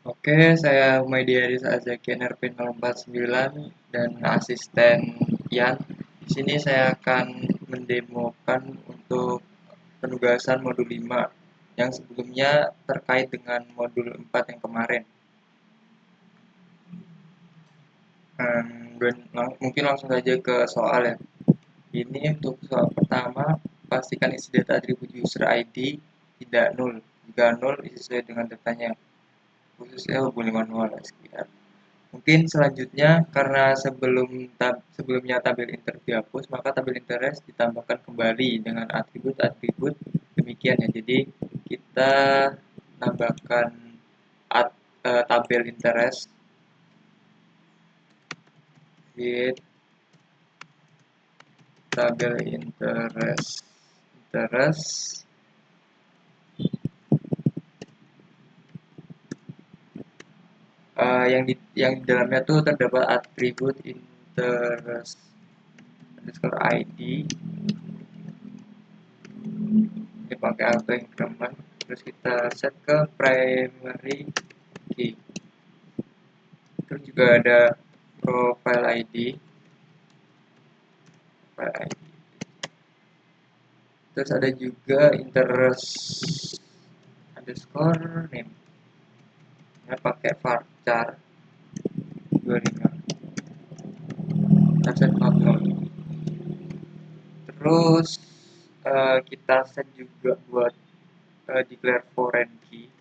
Oke, saya Humaydi Haris Azaki NRP 049 dan asisten Yan. Di sini saya akan mendemokan untuk penugasan modul 5 yang sebelumnya terkait dengan modul 4 yang kemarin. Dan mungkin langsung saja ke soal ya. Ini untuk soal pertama, pastikan isi data atribut user ID tidak nol. Jika nol, isi sesuai dengan datanya. Khususnya hubungan manual sekian. Mungkin selanjutnya karena sebelumnya tabel inter dihapus, maka tabel interest ditambahkan kembali dengan atribut-atribut demikian ya. Jadi kita tambahkan tabel interest with tabel interest yang di dalamnya tuh terdapat atribut interest underscore ID ini pakai auto increment, terus kita set ke primary key. Terus juga ada profile ID, terus ada juga interest underscore name ya, pakai varchar 25 kita set not null. Terus kita set juga buat declare foreign key.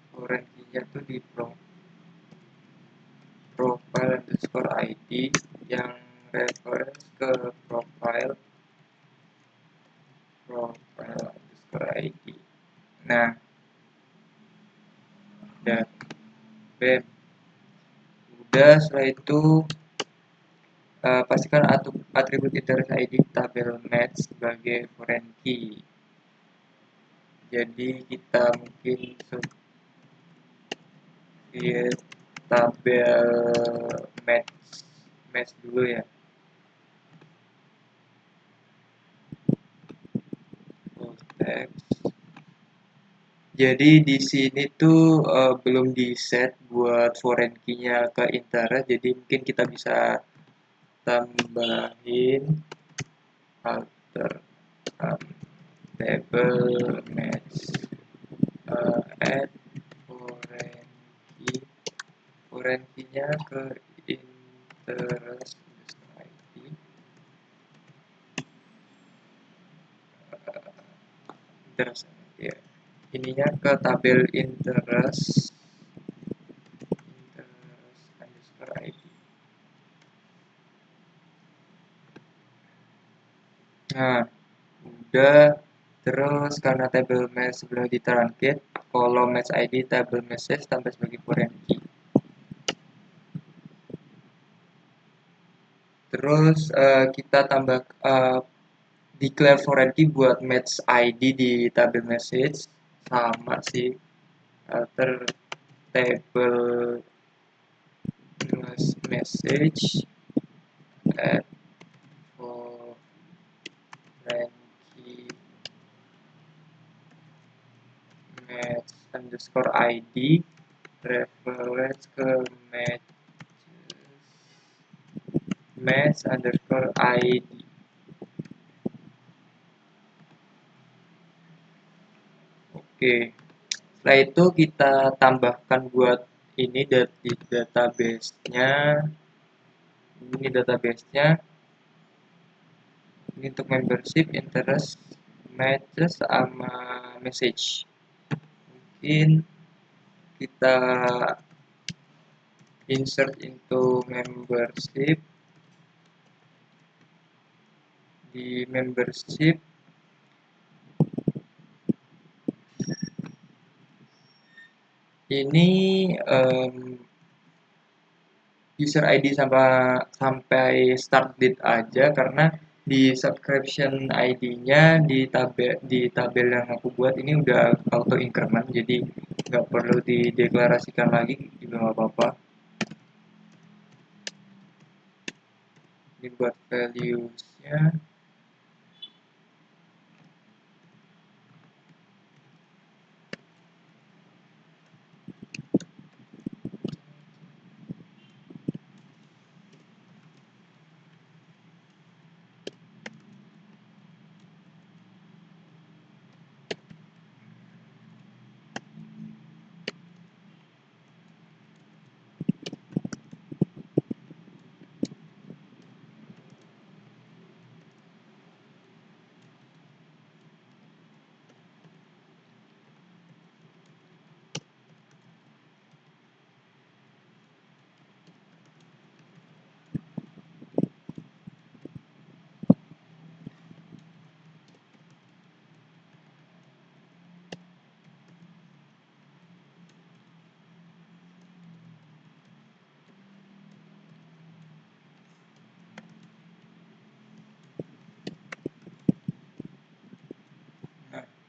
Foreign key-nya tuh di profile underscore ID yang reference ke profile underscore ID. Nah, dan bam. Udah, setelah itu pastikan atribut interest ID tabel match sebagai foreign key. Jadi kita mungkin create tabel match dulu ya. Full text. Jadi di sini tuh belum di set buat foreign key-nya ke interest, jadi mungkin kita bisa tambahin alter table match add foreign key-nya ke interest ID interest ya. Ininya ke tabel interest underscore ID. Nah, udah. Terus karena table match sebelum ditranslate, kolom match ID table message tambah sebagai foreign key. Terus kita tambah declare foreign key buat match ID di table message sama sih, alter table message add foreign key match underscore ID reference ke match underscore ID. Oke, setelah itu kita tambahkan buat ini di database-nya. Ini database-nya. Ini untuk membership, interest, matches, sama message. Mungkin kita insert into membership. Di membership ini user ID sampai start date aja, karena di subscription ID-nya di tabel yang aku buat ini udah auto increment, jadi nggak perlu dideklarasikan lagi juga nggak apa-apa. Ini buat values-nya.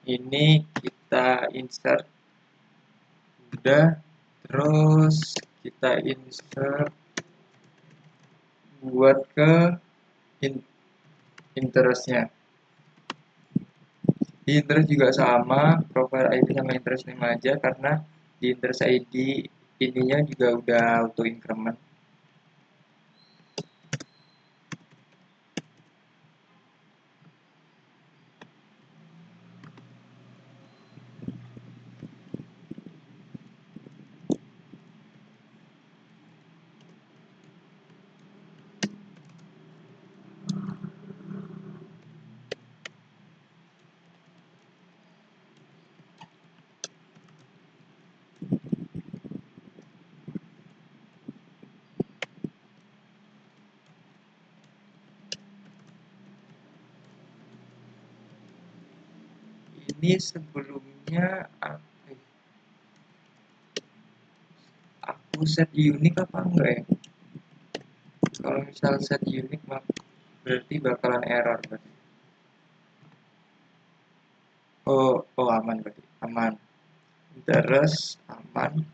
Ini kita insert, udah, terus kita insert buat ke interestnya. Di interest juga sama, profile ID sama interest name aja, karena di interest ID ininya juga udah auto increment. Ini sebelumnya aku set unique apa enggak ya? Kalau misal set unique berarti bakalan error berarti. Oh aman berarti, aman. Terus aman.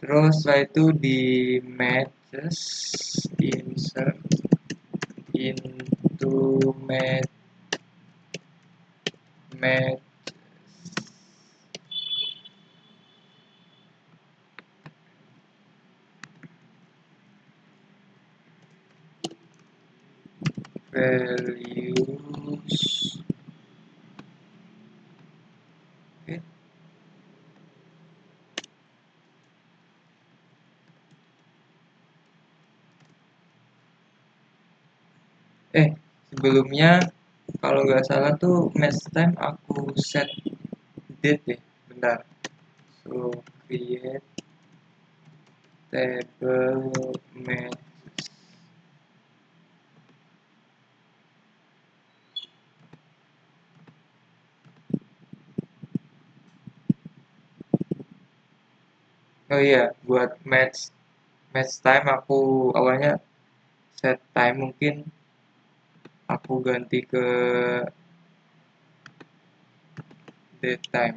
Terus setelah itu di matches insert into match values. Oke. Sebelumnya kalau nggak salah tuh match time aku set date deh, bentar. So create table match. Oh iya, buat match time aku awalnya set time, mungkin aku ganti ke date time.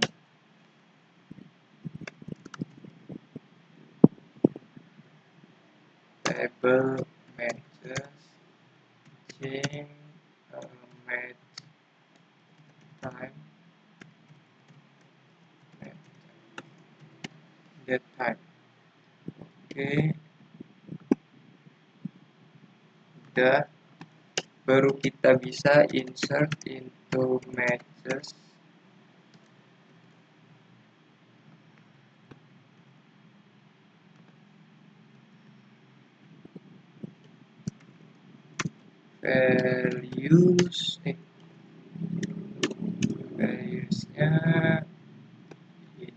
Table matches change match time date time. Oke, udah. Baru kita bisa insert into matches valuesnya ini.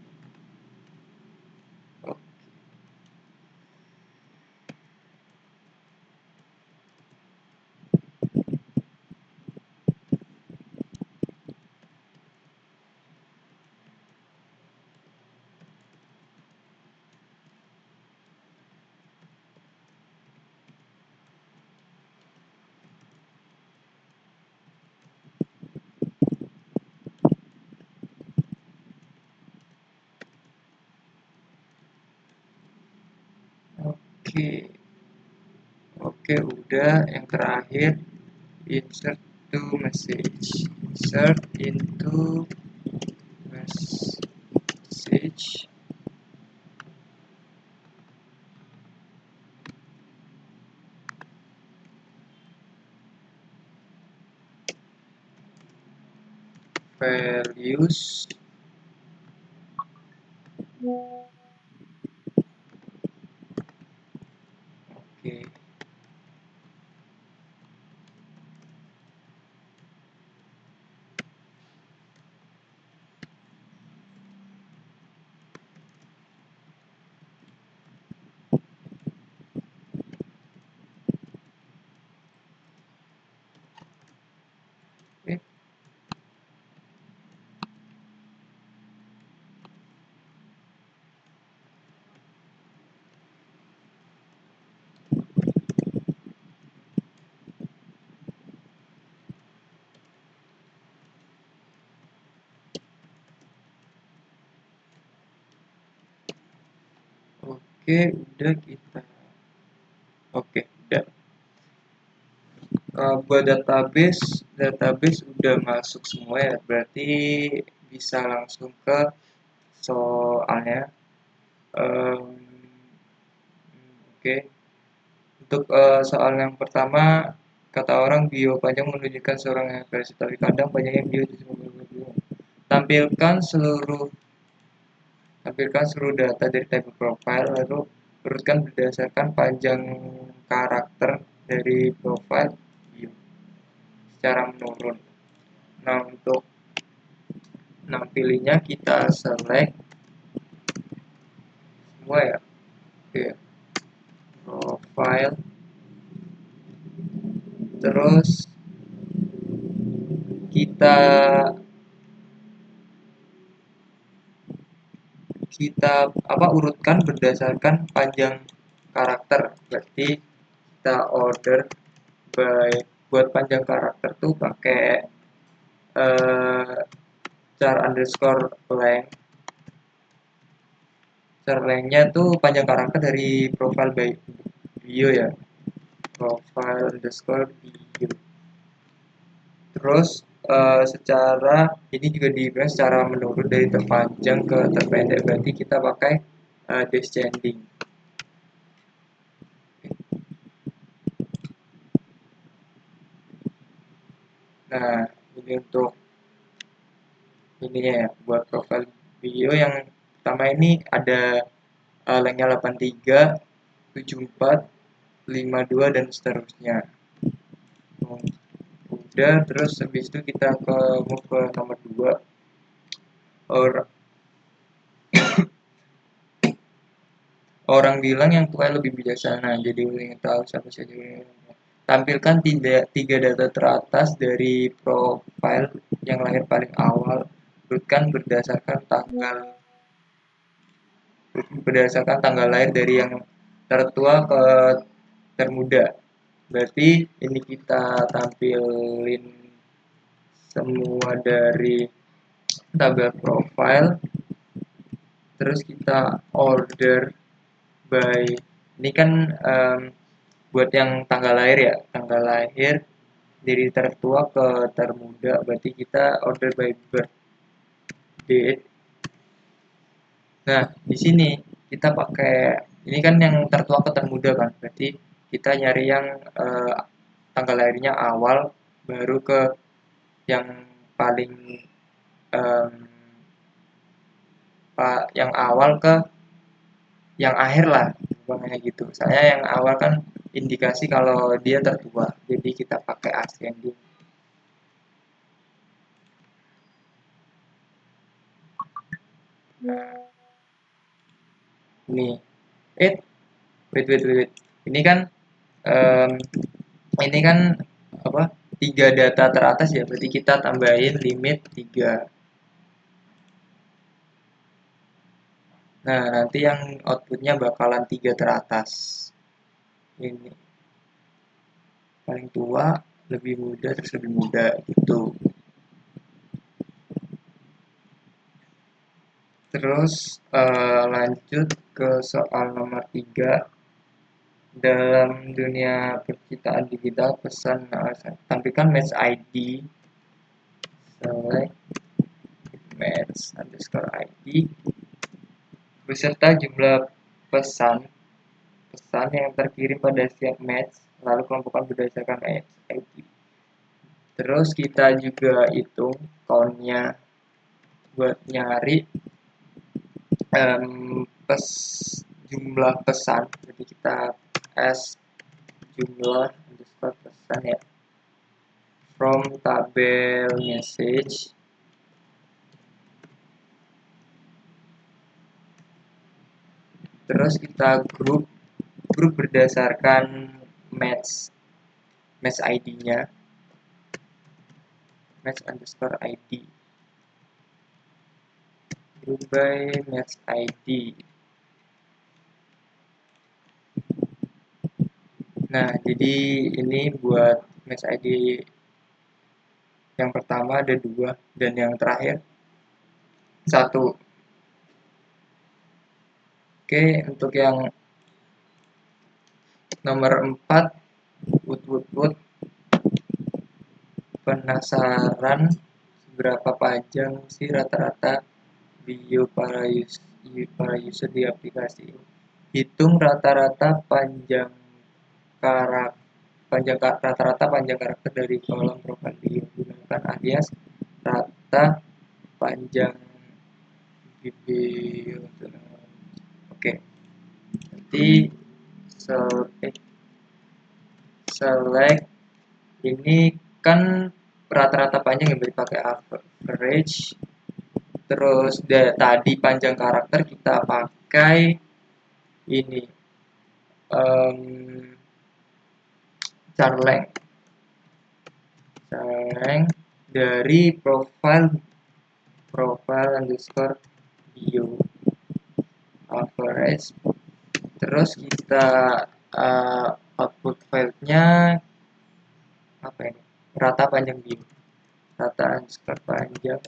Oke, oke, udah. Yang terakhir insert to message, insert into message. Values. Oke. Oke. Oke, udah kita. Oke, udah. Buat database udah masuk semua ya. Berarti bisa langsung ke soalnya. Em, Oke, untuk soal yang pertama, kata orang bio panjang menunjukkan seorang yang versi, tapi kadang panjangnya bio justru bio. Tampilkan seluruh Tampilkan seluruh data dari table profile, lalu urutkan berdasarkan panjang karakter dari profile view secara menurun. Nah, untuk nampilinya kita select semua ya. Oke, profile, terus kita kita urutkan berdasarkan panjang karakter. Berarti kita order by, buat panjang karakter tuh pakai char underscore length. Char length-nya tuh panjang karakter dari profile by bio ya, profile underscore bio. Terus secara ini juga dibilang secara menurun dari terpanjang ke terpendek, berarti kita pakai descending. Nah, ini untuk ininya ya, buat profile video yang pertama ini ada lengthnya 83, 74, 52 dan seterusnya. Udah, terus habis itu kita ke move ke nomor 2. Orang bilang yang tua lebih bijaksana, jadi ingin tahu siapa saja. Tampilkan tiga data teratas dari profile yang lahir paling awal, urutkan berdasarkan tanggal lahir dari yang tertua ke termuda. Berarti ini kita tampilin semua dari tabel profile, terus kita order by, ini kan buat yang tanggal lahir ya, tanggal lahir dari tertua ke termuda, berarti kita order by birth date. Nah, di sini kita pakai, ini kan yang tertua ke termuda kan, berarti kita nyari yang tanggal lahirnya awal, baru ke yang paling yang awal ke yang akhir lah, kayak gitu. Saya yang awal kan indikasi kalau dia tertua, jadi kita pakai ascending. Nah, ini, wait. Ini kan um, ini kan apa? 3 data teratas ya, berarti kita tambahin limit 3. Nah, nanti yang outputnya bakalan 3 teratas. Ini paling tua, lebih muda, terus lebih muda gitu. Terus lanjut ke soal nomor 3. Dalam dunia percintaan digital, pesan tampilkan match ID, select match underscore ID beserta jumlah pesan pesan yang terkirim pada setiap match, lalu kelompokkan berdasarkan match ID. Terus kita juga hitung count-nya buat nyari pes jumlah pesan, jadi kita s jumlah underscore pesan ya, from tabel message, terus kita grup berdasarkan match ID-nya, match underscore ID, group by match ID. Nah, jadi ini buat match ID yang pertama ada 2 dan yang terakhir 1. Oke, untuk yang nomor 4, Wood. Penasaran seberapa panjang sih rata-rata bio para user di aplikasi ini? Hitung rata-rata panjang karakter dari kolom profil bio. Gunakan alias rata panjang video. Oke, nanti select ini kan rata-rata panjang yang dipakai average. Terus tadi panjang karakter kita pakai ini Carleng dari profile underscore bio average. Terus kita output filenya apa ini? Rata panjang bio. Rata underscore panjang.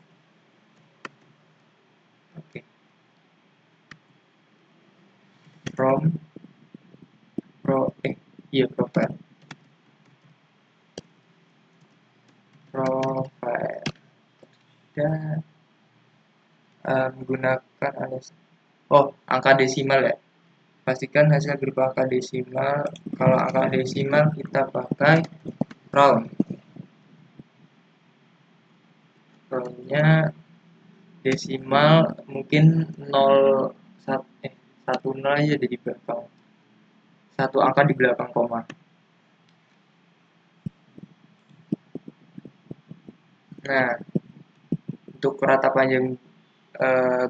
Oke. From profile. Dan menggunakan alias angka desimal ya. Pastikan hasil berupa angka desimal. Kalau angka desimal kita pakai round. Roundnya desimal mungkin 0 1 0 aja di belakang. Satu angka di belakang koma. Nah, untuk rata panjang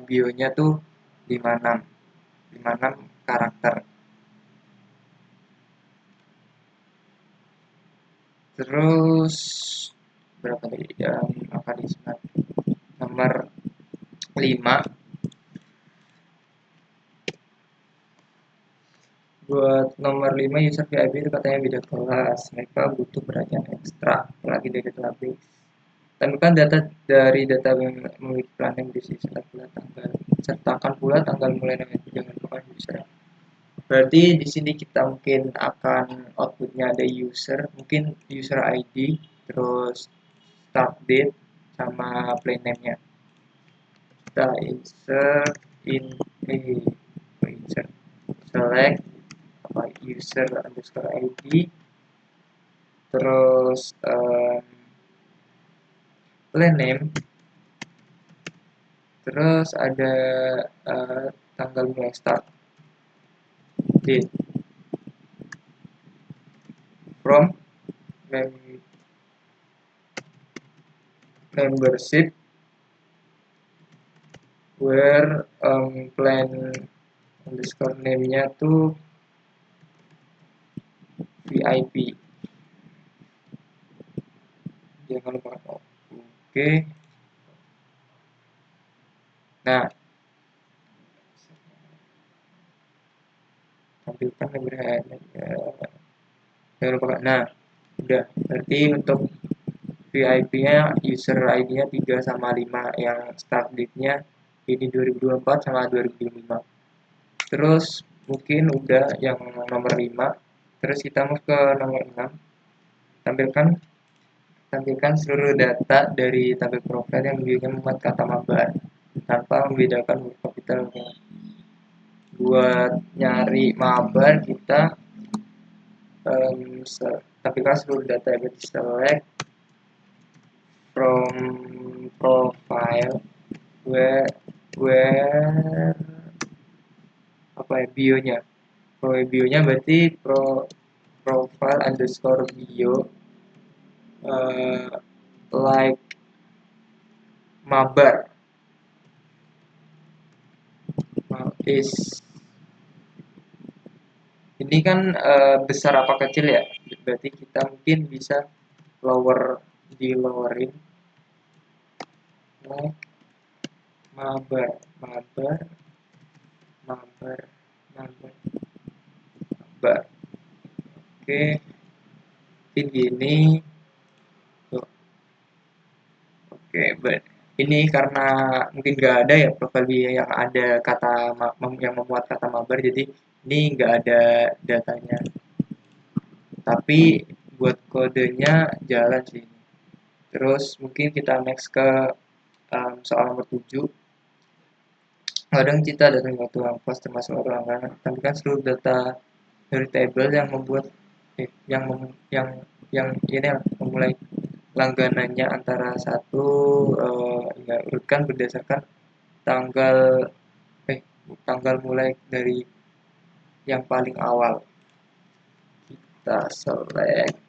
bionya tuh 56 karakter. Terus berapa tadi angka desimal? Nomor 5. Buat nomor 5 user VIP itu katanya beda kelas. Mereka butuh perhatian ekstra apalagi dari database. Temukan data dari data yang memiliki planning di sisi bulan tanggal. Sertakan pula tanggal mulai dengan bukan user. Berarti di sini kita mungkin akan outputnya ada user, mungkin user ID, terus start date sama play name-nya. Kita insert select user underscore ID, terus play name, terus ada tanggal mulai start date from membership where plan underscore name-nya tuh VIP. Jangan lupa oke. Nah, tampilkan member jangan lupa. Nah, udah. Berarti untuk VIP-nya user ID-nya 3 sama 5 yang start date-nya ini 2024 sama 2025. Terus mungkin udah yang nomor 5. Terus kita mau ke nomor 6. Tampilkan seluruh data dari tabel profil yang biasanya memuat kata mabar tanpa membedakan huruf kapitalnya. Buat nyari mabar kita tampilkan seluruh data yang select from profile where bionya. Bionya berarti profile underscore bio like mabar ini kan besar apa kecil ya, berarti kita mungkin bisa lowerin like mabar oke, mungkin gini tuh. Oke, Ini karena mungkin nggak ada ya profil bio yang ada kata yang memuat kata mabar, jadi ini nggak ada datanya. Tapi buat kodenya jalan sih. Terus mungkin kita next ke soal nomor 7. Kadang kita datang waktu pas termasuk langganan, tapi kan seluruh data dari table yang membuat yang ini memulai langganannya antara satu hingga urutkan berdasarkan tanggal eh tanggal mulai dari yang paling awal. Kita select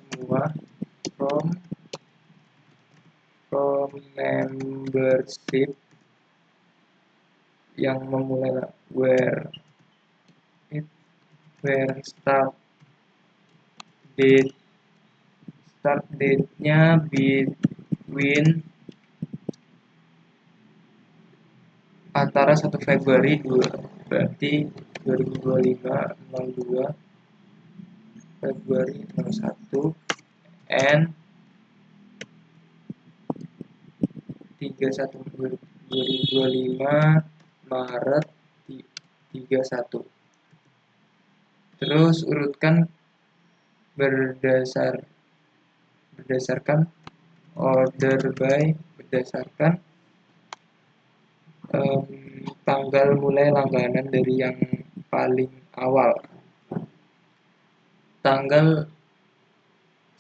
semua from membership yang memulai where start date-nya between antara 1 Februari 2 berarti 2025 02 Februari 01 and 31 2025 Maret 31. Terus urutkan berdasarkan order by berdasarkan tanggal mulai langganan dari yang paling awal. Tanggal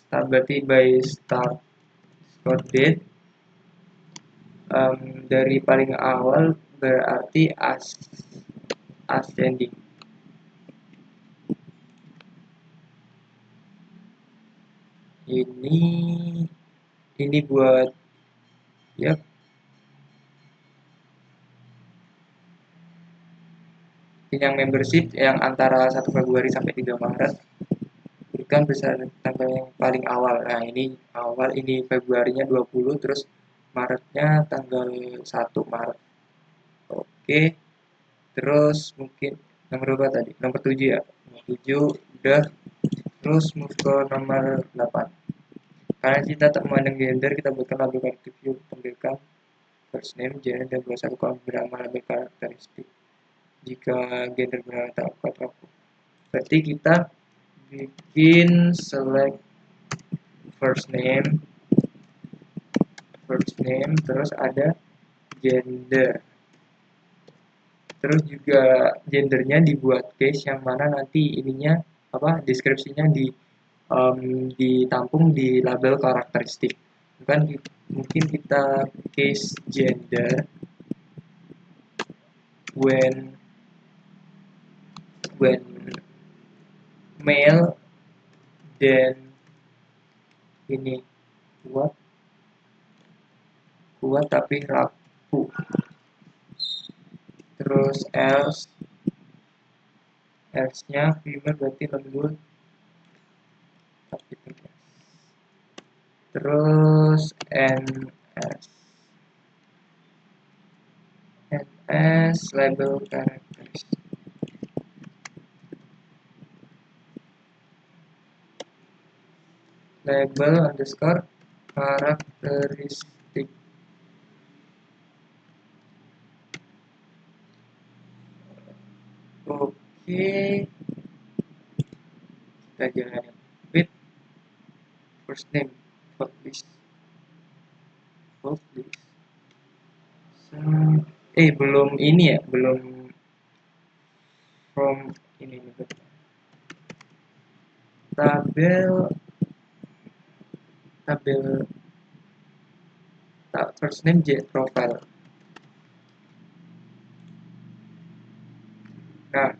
start berarti by start date dari paling awal berarti ascending. Ini buat ya yang membership yang antara 1 Februari sampai 3 Maret berikan besar tanggal yang paling awal. Nah, ini awal, ini Februarinya 20, terus Maretnya tanggal 1 Maret. Oke. Terus mungkin nomor berapa tadi? Nomor 7 ya. Nomor 7 udah. Terus move ke nomor 8. Karena kita tak memandang gender, kita buatkan label karakter view tampilkan first name, gender, dan satu kolom bernama label karakteristik. Jika gender benar tak aku. Berarti kita bikin select first name, terus ada gender. Terus juga gendernya dibuat case yang mana nanti ininya deskripsinya ditampung di label karakteristik. Mungkin kita case gender when male, then ini kuat tapi rapuh. Terus else-nya female berarti lembut tapi tegas. Terus ns label karakteristik. Label underscore karakteristik. Oke, kita jalanin with first name list. Belum ini ya, belum from ini tabel first name profile. Nah,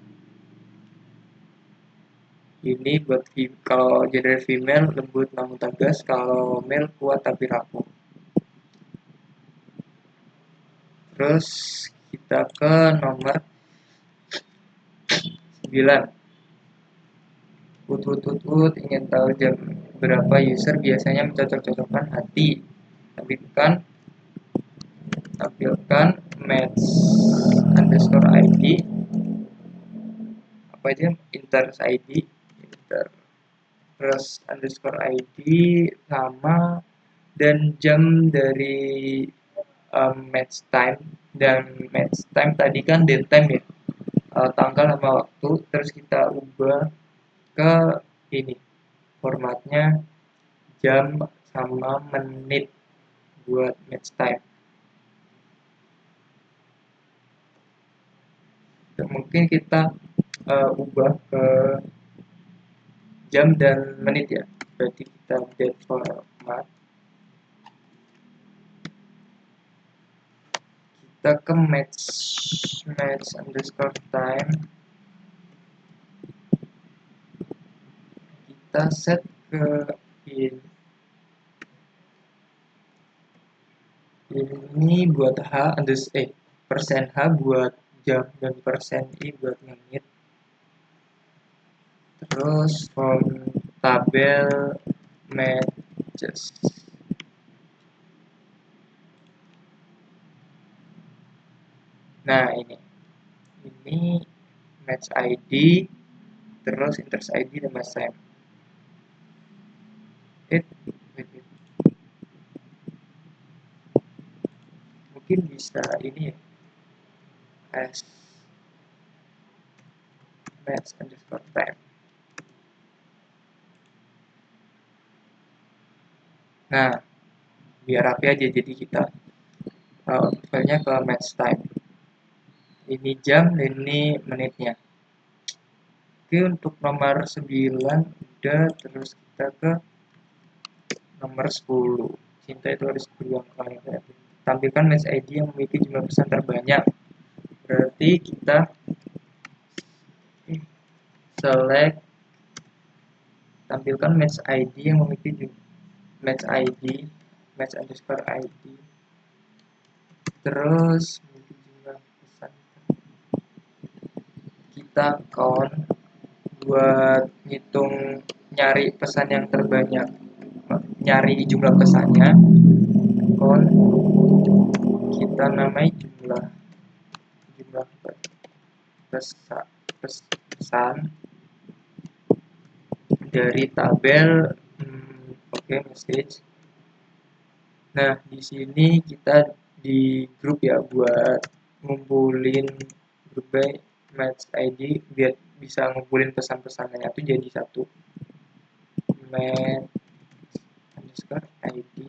ini buat kalau gender female lembut namun tegas, kalau male kuat tapi rapuh. Terus kita ke nomor 9. Ingin tahu jam berapa user biasanya mencocok-cocokkan hati. Tampilkan match underscore ID. Apa aja? Inter ID. terus underscore ID sama, dan jam dari match time. Dan match time tadi kan date time ya, tanggal sama waktu, terus kita ubah ke ini formatnya jam sama menit buat match time. Dan mungkin kita ubah ke jam dan menit ya, berarti kita update format, kita ke match underscore time, kita set ke ini buat persen H buat jam dan persen I buat menit. Terus from tabel matches. Nah ini match ID, terus interest ID dan match time. Mungkin bisa ini ya, as match underscore time. Nah, biar rapi aja, jadi kita filenya ke match time. Ini jam, ini menitnya. Oke, untuk nomor 9 udah, terus kita ke nomor 10. Cinta itu harus beruang kali. Tampilkan match ID yang memiliki jumlah pesan terbanyak. Berarti kita select tampilkan match ID yang memiliki match ID, match underscore ID. Terus jumlah pesan kita count buat ngitung nyari pesan yang terbanyak, nyari jumlah pesannya. Count kita namai jumlah pesan dari tabel message. Nah, di sini kita di grup ya buat ngumpulin grup by match ID biar bisa ngumpulin pesan-pesannya itu jadi satu. Match underscore ID.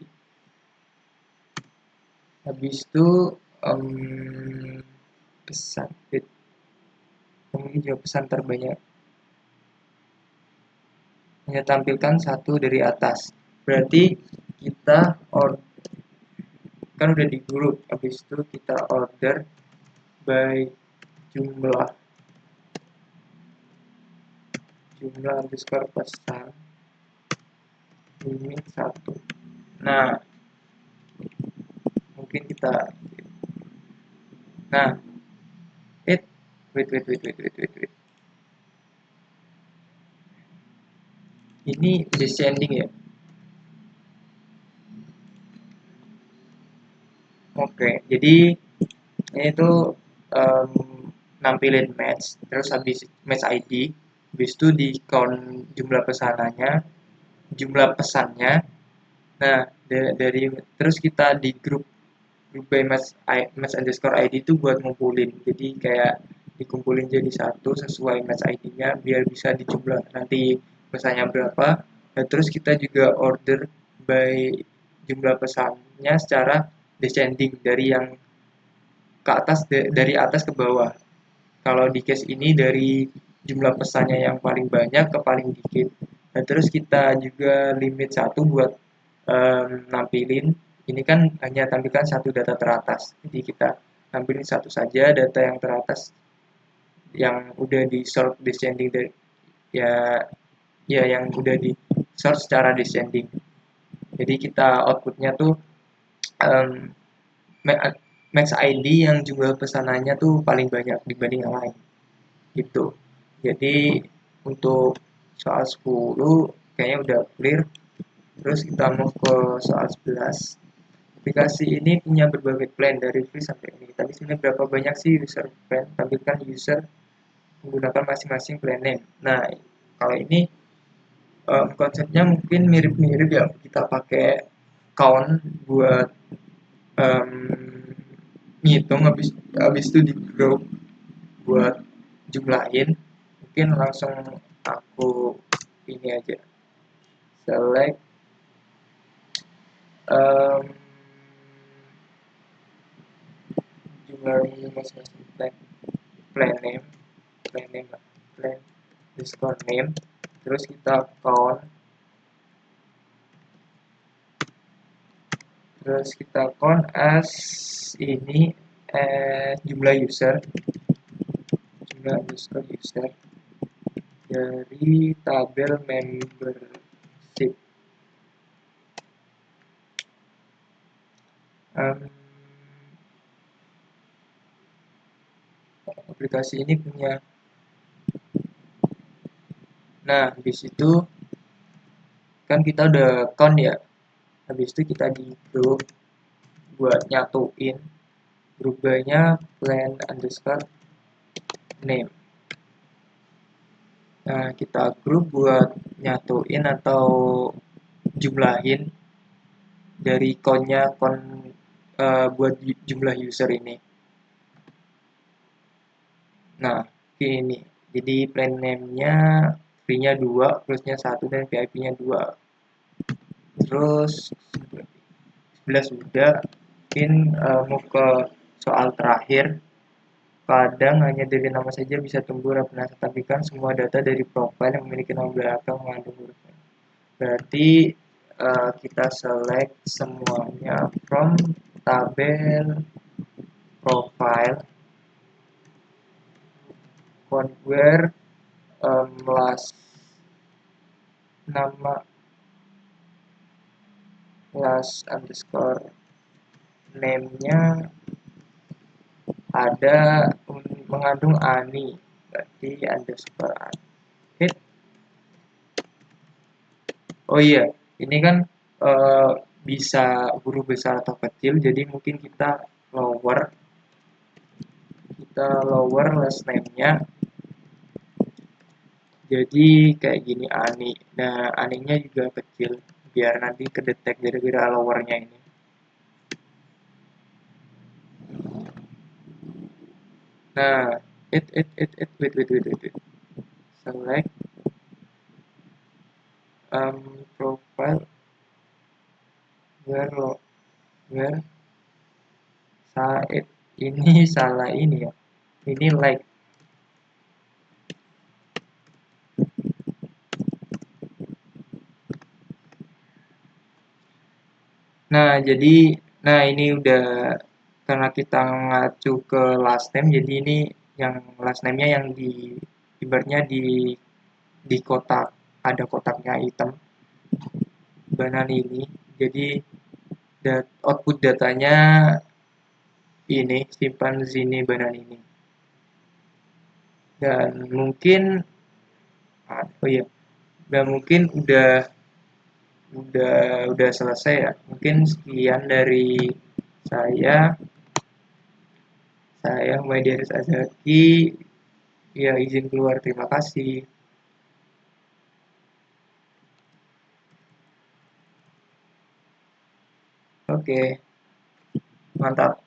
Habis itu pesan memiliki jumlah pesan terbanyak. Hanya tampilkan satu dari atas. Berarti kita kan udah di grup, habis itu kita order by jumlah underscore pesan limit 1. Nah, mungkin kita wait. Ini descending ya. Oke, jadi ini tuh nampilin match, terus habis match ID, habis itu di count jumlah pesannya. Nah, dari terus kita di grup by match underscore ID itu buat ngumpulin. Jadi kayak dikumpulin jadi satu sesuai match ID-nya biar bisa dijumlah nanti pesannya berapa. Nah, terus kita juga order by jumlah pesannya secara descending dari yang ke atas, dari atas ke bawah. Kalau di case ini dari jumlah pesannya yang paling banyak ke paling dikit. Nah, terus kita juga limit 1 buat nampilin, ini kan hanya tampilkan satu data teratas. Jadi kita tampilin satu saja data yang teratas yang udah di sort descending dari yang udah di sort secara descending. Jadi kita outputnya tuh um, match ID yang jumlah pesanannya tuh paling banyak dibanding yang lain gitu. Jadi untuk soal 10 kayaknya udah clear. Terus kita mau ke soal 11. Aplikasi ini punya berbagai plan dari free sampai ini. Tapi sebenarnya berapa banyak sih user plan? Tampilkan user menggunakan masing-masing plan name. Nah, kalau ini Konsepnya mungkin mirip-mirip ya, kita pakai count buat em, ngitung, habis itu di group buat jumlahin. Mungkin langsung aku ini aja, select em, jumlahin masing-masing plan name, plan underscore name, terus kita count, as ini jumlah user dari tabel membership. Aplikasi ini punya, nah habis itu kan kita udah count ya, habis itu kita di grup buat nyatuin, grup by-nya plan underscore name. Nah kita grup buat nyatuin atau jumlahin dari count-nya buat jumlah user ini. Nah ini jadi plan name-nya free-nya 2, plusnya 1, dan VIP-nya 2. Terus 11 sudah. Mungkin mau ke soal terakhir. Kadang hanya dari nama saja bisa tumbuh Rapenas, tapi kan semua data dari profil yang memiliki nama belakang mengandung huruf N. Berarti kita select semuanya from tabel profile where last nama last underscore name-nya ada mengandung ani, berarti underscore hit. Oh iya, ini kan bisa huruf besar atau kecil, jadi mungkin kita lower last name-nya jadi kayak gini, ani. Nah aninya juga kecil biar nanti kedetek gara-gara lowernya ini. Nah wait. Select profile where ini salah ini ya, ini like. Nah jadi ini udah, karena kita ngacu ke last name, jadi ini yang last name-nya yang di ibaratnya di kotak, ada kotaknya item banan ini, jadi output datanya ini simpan sini banan ini. Dan mungkin mungkin udah selesai ya. Mungkin sekian dari saya Humaydiris Azhaki, ya izin keluar, terima kasih. Oke, mantap.